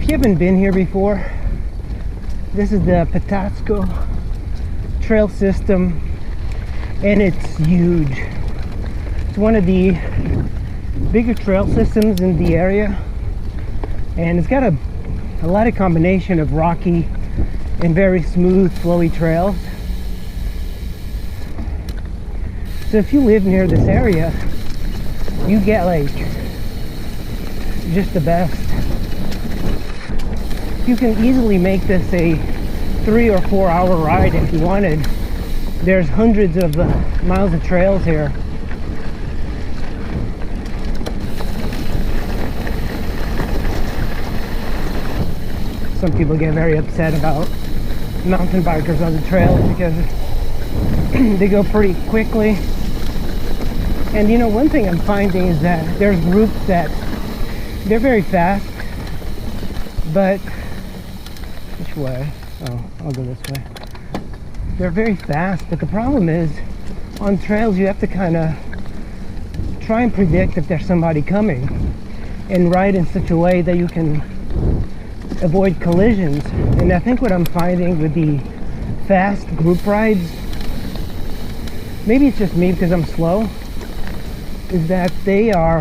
If you haven't been here before, this is the Petapsco trail system, and it's huge. It's one of the bigger trail systems in the area, and it's got a lot of combination of rocky and very smooth, flowy trails. So if you live near this area, you get like just the best. You can easily make this a 3 or 4 hour ride if you wanted. There's hundreds of miles of trails here. Some people get very upset about mountain bikers on the trails because they go pretty quickly. And you know, one thing I'm finding is that there's groups that they're very fast, but which way? Oh, I'll go this way. They're very fast, but the problem is on trails you have to kind of try and predict if there's somebody coming and ride in such a way that you can avoid collisions. And I think what I'm finding with the fast group rides, maybe it's just me because I'm slow, is that they're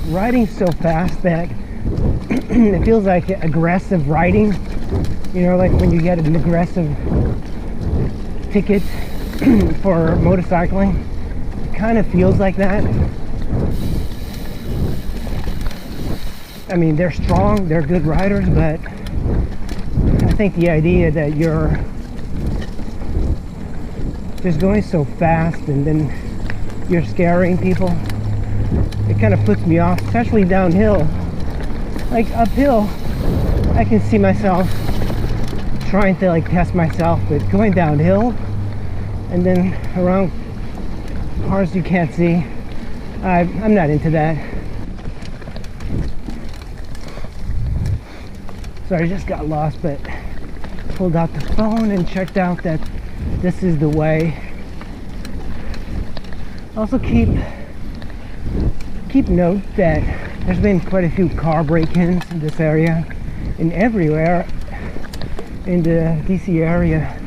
riding so fast that it feels like aggressive riding. You know, like when you get an aggressive ticket for motorcycling, it kind of feels like that. I mean, they're strong, they're good riders, but I think the idea that you're just going so fast and then you're scaring people, it kind of puts me off, especially downhill. Like uphill, I can see myself trying to like test myself, but going downhill and then around cars you can't see, I'm not into that. So I just got lost, but pulled out the phone and checked out that this is the way. Also keep note that there's been quite a few car break-ins in this area and everywhere in the DC area.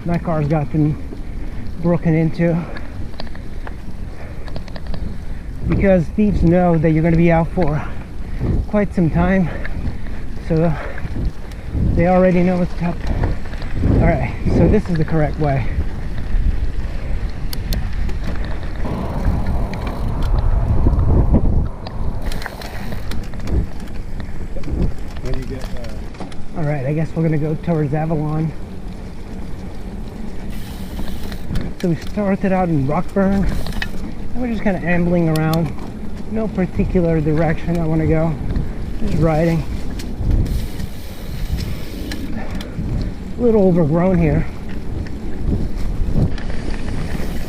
My car's gotten broken into because thieves know that you're going to be out for quite some time, so they already know what's up. Alright, so this is the correct way. Alright, I guess we're gonna go towards Avalon. So we started out in Rockburn, and we're just kind of ambling around. No particular direction I want to go. Just riding. A little overgrown here.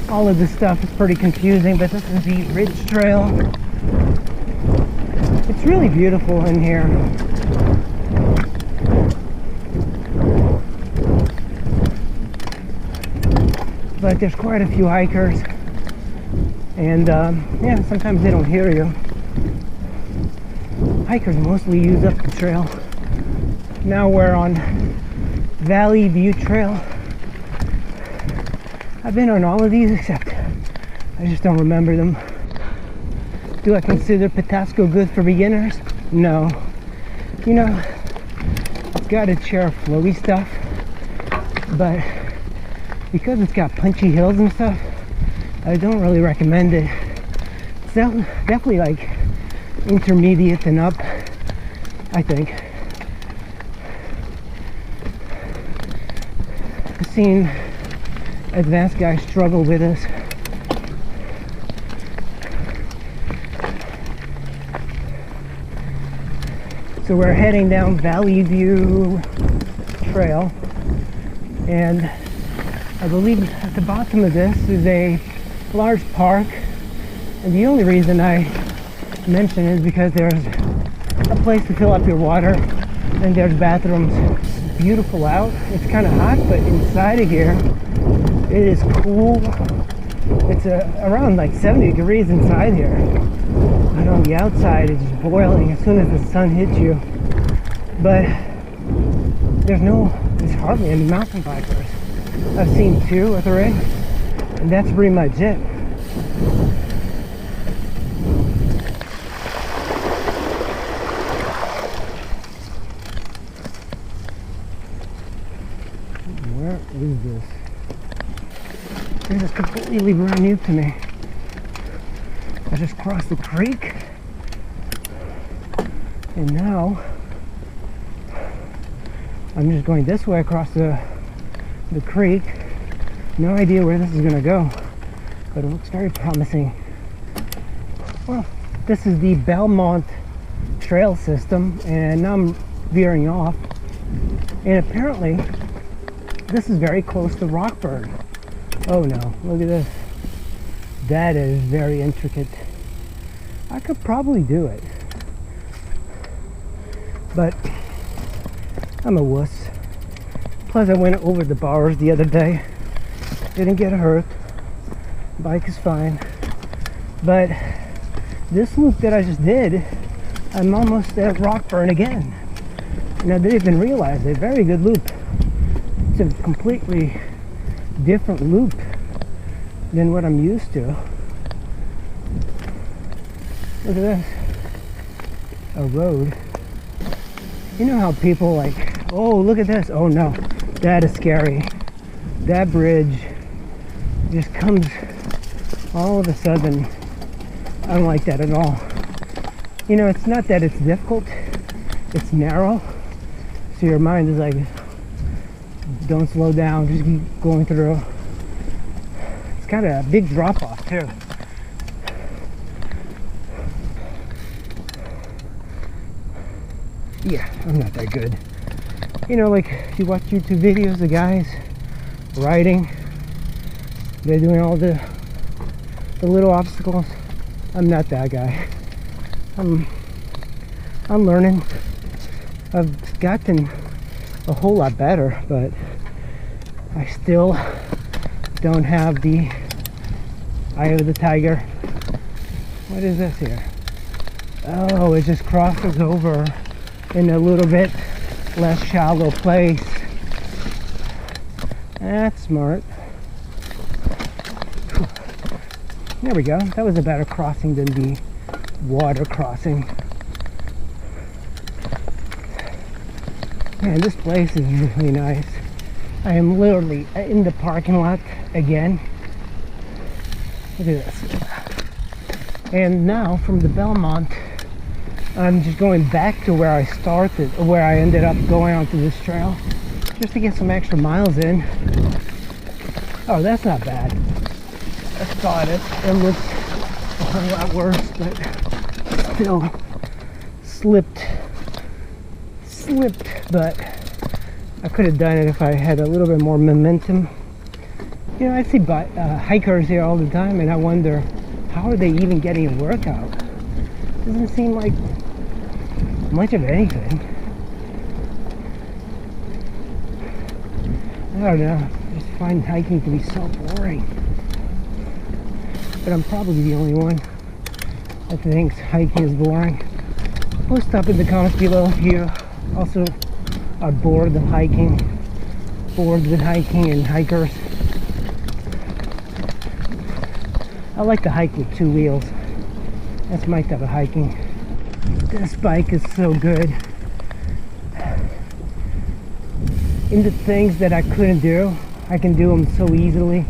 All of this stuff is pretty confusing, but this is the Ridge Trail. It's really beautiful in here. But there's quite a few hikers, and yeah, sometimes they don't hear you. Hikers mostly use up the trail. Now we're on Valley View Trail. I've been on all of these except I just don't remember them. Do I consider Petapsco good for beginners? No. You know, it's got its share of flowy stuff, but because it's got punchy hills and stuff, I don't really recommend it. It's definitely like intermediate and up, I think. I've seen advanced guys struggle with this. So we're heading down Valley View Trail, and I believe at the bottom of this is a large park, and the only reason I mention it is because there's a place to fill up your water and there's bathrooms. It's beautiful out. It's kind of hot, but inside of here it is cool. It's around like 70 degrees inside here. But on the outside, it's just boiling as soon as the sun hits you. But there's hardly any mountain bikers. I've seen 2 or 3, and that's pretty much it. Where is this? This is completely brand new to me. I just crossed the creek, and now I'm just going this way across the creek. No idea where this is going to go, but it looks very promising. Well, this is the Belmont trail system, and now I'm veering off, and apparently this is very close to Rockford. Oh no, look at this. That is very intricate. I could probably do it, but I'm a wuss. Plus I went over the bars the other day. Didn't get hurt. Bike is fine. But this loop that I just did, I'm almost at Rockburn again. And I didn't even realize it. Very good loop. It's a completely different loop than what I'm used to. Look at this. A road. You know how people like, oh, look at this. Oh no, that is scary. That bridge just comes all of a sudden. I don't like that at all. You know, it's not that it's difficult, it's narrow. So your mind is like, don't slow down, just keep going through. It's got a big drop off too. Yeah, I'm not that good. You know, like if you watch YouTube videos of guys riding, they're doing all the little obstacles. I'm not that guy. I'm learning. I've gotten a whole lot better, but I still don't have the eye of the tiger. What is this here? Oh, it just crosses over in a little bit less shallow place. That's smart. There we go. That was a better crossing than the water crossing. Man, this place is really nice. I am literally in the parking lot again. Look at this. And now from the Belmont, I'm just going back to where I started, or where I ended up going onto this trail, just to get some extra miles in. Oh, that's not bad. I thought it looks a whole lot worse, but still slipped, but I could have done it if I had a little bit more momentum. You know, I see hikers here all the time, and I wonder, how are they even getting a workout? Doesn't seem like much of anything. I don't know, I just find hiking to be so boring. But I'm probably the only one that thinks hiking is boring. Post up in the comments below if you also are bored of hiking, bored with hiking and hikers. I like to hike with 2 wheels. That's my type of hiking. This bike is so good. In the things that I couldn't do, I can do them so easily.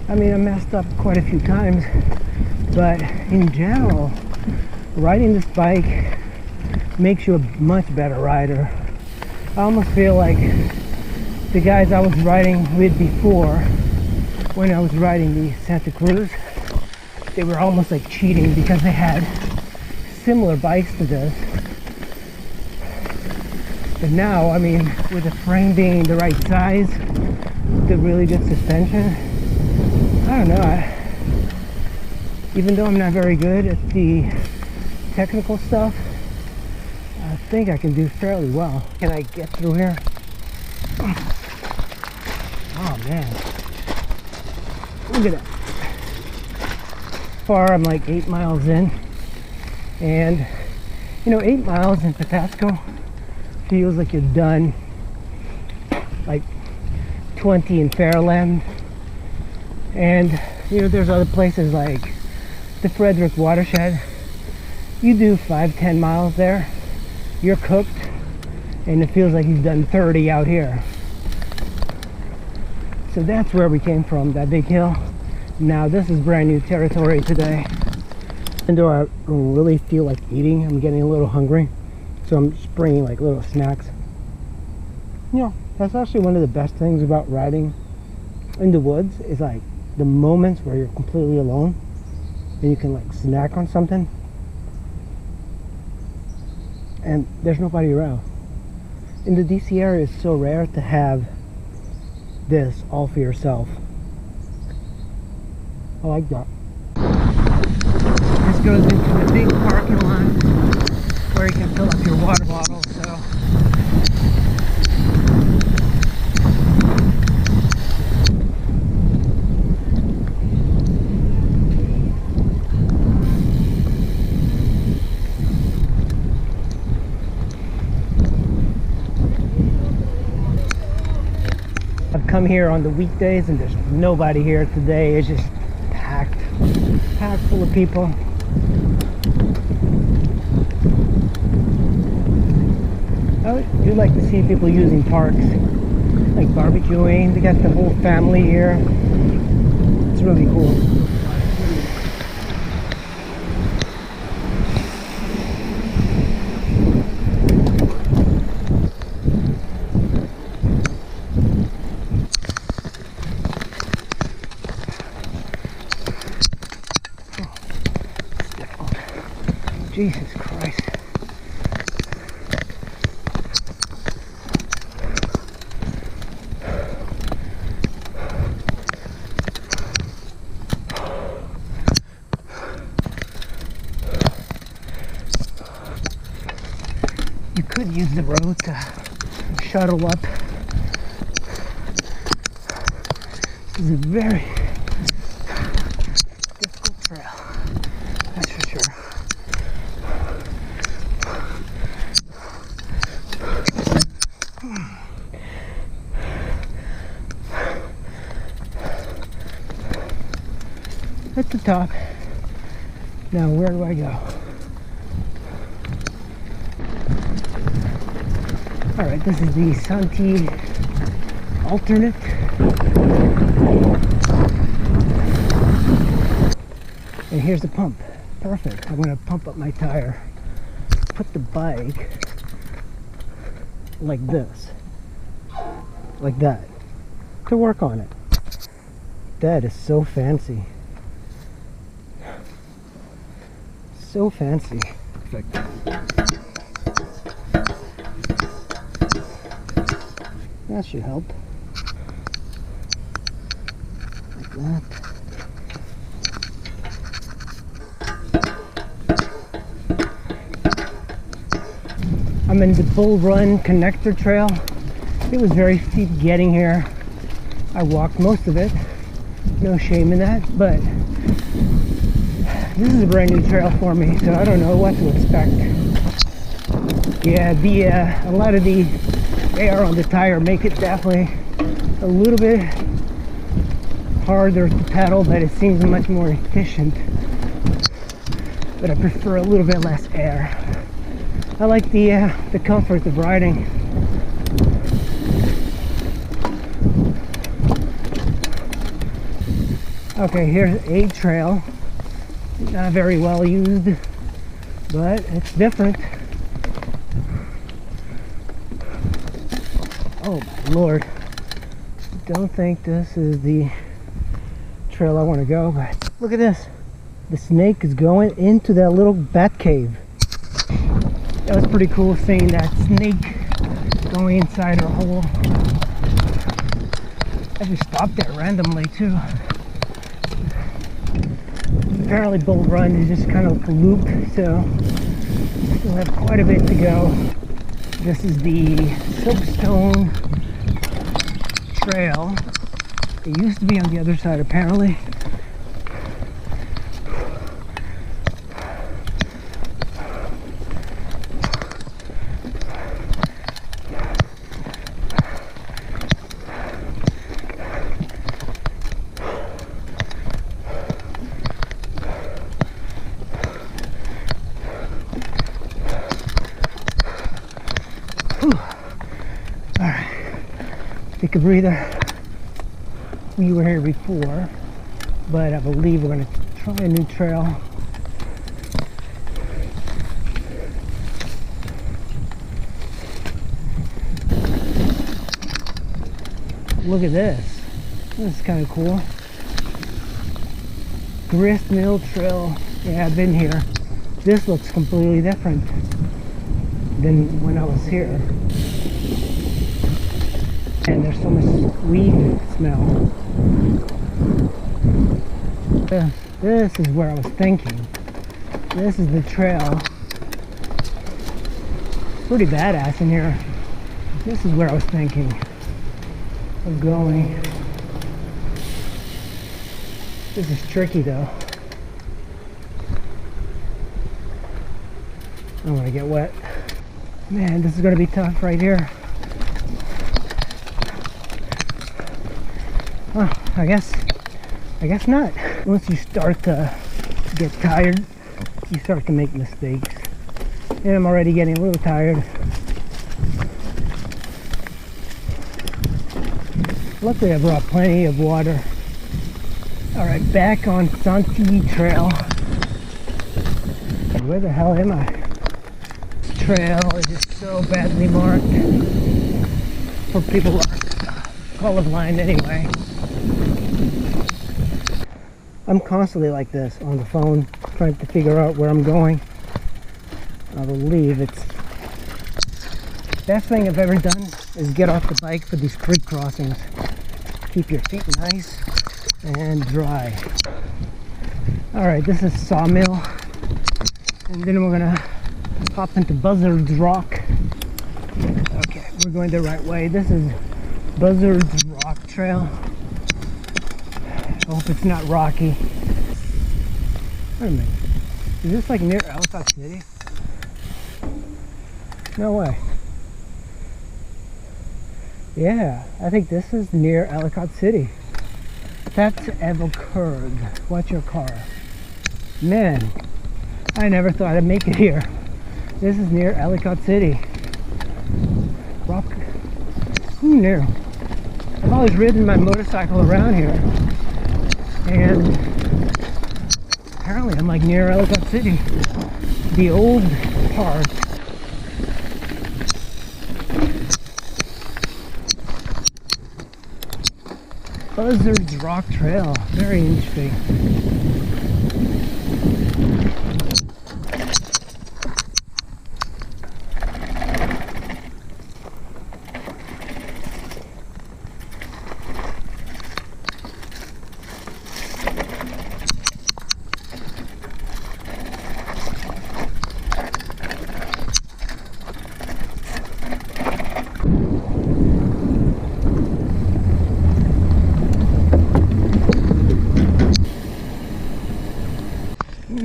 I mean, I messed up quite a few times, but in general, riding this bike makes you a much better rider. I almost feel like the guys I was riding with before, when I was riding the Santa Cruz, they were almost like cheating because they had similar bikes to this. But now, I mean, with the frame being the right size, the really good suspension, I don't know, even though I'm not very good at the technical stuff, I think I can do fairly well. Can I get through here? Oh man, look at that. Far, I'm like 8 miles in. And you know, 8 miles in Petapsco feels like you're done like 20 in Fairland. And you know, there's other places like the Frederick watershed. You do 5-10 miles there, you're cooked, and it feels like you've done 30 out here. So that's where we came from, that big hill. Now this is brand new territory today. And though I don't really feel like eating, I'm getting a little hungry, so I'm just bringing like little snacks. You know, that's actually one of the best things about riding in the woods, is like the moments where you're completely alone and you can like snack on something and there's nobody around. In the DC area, it's so rare to have this all for yourself. I like that. This goes into the big parking lot where you can fill up your water bottle. So I've come here on the weekdays and there's nobody here today. It's just packed full of people. I do like to see people using parks, like barbecuing. They got the whole family here. It's really cool. Jesus Christ. You could use the road to shuttle up. This is a very difficult trail, that's for sure. At the top. Now where do I go? Alright, this is the Santee alternate. And here's the pump. Perfect. I'm going to pump up my tire. Put the bike like this. Like that. To work on it. That is so fancy. So fancy. Perfect. That should help. Like that. I'm in the Bull Run connector trail. It was very steep getting here. I walked most of it. No shame in that, but this is a brand new trail for me, so I don't know what to expect. Yeah, a lot of the air on the tire make it definitely a little bit harder to pedal, but it seems much more efficient. But I prefer a little bit less air. I like the comfort of riding. Okay, here's a trail. Not very well used, but it's different. Oh my lord. Don't think this is the trail I want to go, but look at this. The snake is going into that little bat cave. That was pretty cool seeing that snake going inside her hole. I just stopped there randomly too. Apparently Bull Run is just kind of a loop, so still have quite a bit to go. This is the Soapstone Trail. It used to be on the other side apparently. take a breather. We were here before, but I believe we're going to try a new trail. Look at this. This is kind of cool. Grist Mill Trail. Yeah, I've been here. This looks completely different than when I was here. And there's so much weed smell. This is where I was thinking. This is the trail. Pretty badass in here. This is where I was thinking of going. This is tricky though. I don't want to get wet. Man, this is going to be tough right here. Oh, I guess not. Once you start to get tired, you start to make mistakes. And I'm already getting a little tired. Luckily I brought plenty of water. Alright, back on Untitled Trail. Where the hell am I? This trail is just so badly marked. For people who are colorblind anyway. I'm constantly like this on the phone, trying to figure out where I'm going. I believe it's the best thing I've ever done is get off the bike for these creek crossings. Keep your feet nice and dry. Alright, this is Sawmill. And then we're gonna hop into Buzzard's Rock. Okay, we're going the right way. This is Buzzard's Rock Trail. I hope it's not rocky. Wait a minute. Is this like near Ellicott City? No way. Yeah, I think this is near Ellicott City. That's Evercurd. Watch your car. Man, I never thought I'd make it here. This is near Ellicott City. Rock. Who knew? I've always ridden my motorcycle around here. And apparently I'm like near Ellicott City. The old part. Buzzard's Rock Trail. Very interesting.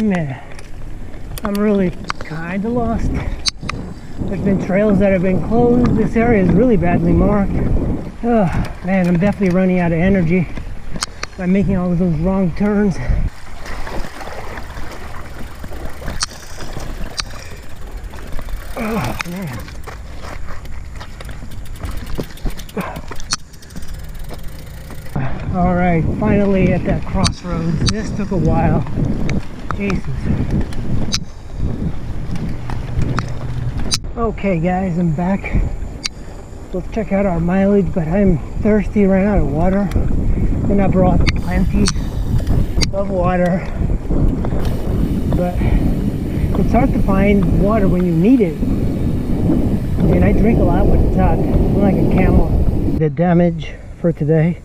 Man, I'm really kind of lost. There's been trails that have been closed. This area is really badly marked. Oh, man, I'm definitely running out of energy by making all of those wrong turns. Oh, man. All right, finally at that crossroads. This took a while. Jesus. Okay guys, I'm back. Let's check out our mileage, but I'm thirsty, ran out of water. And I brought plenty of water. But it's hard to find water when you need it. And I drink a lot with the tub. I'm like a camel. The damage for today,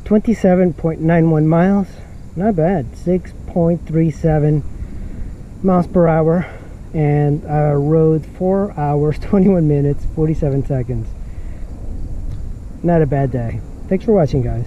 27.91 miles. Not bad. 6.37 miles per hour, and I rode 4 hours 21 minutes 47 seconds. Not a bad day. Thanks for watching, guys.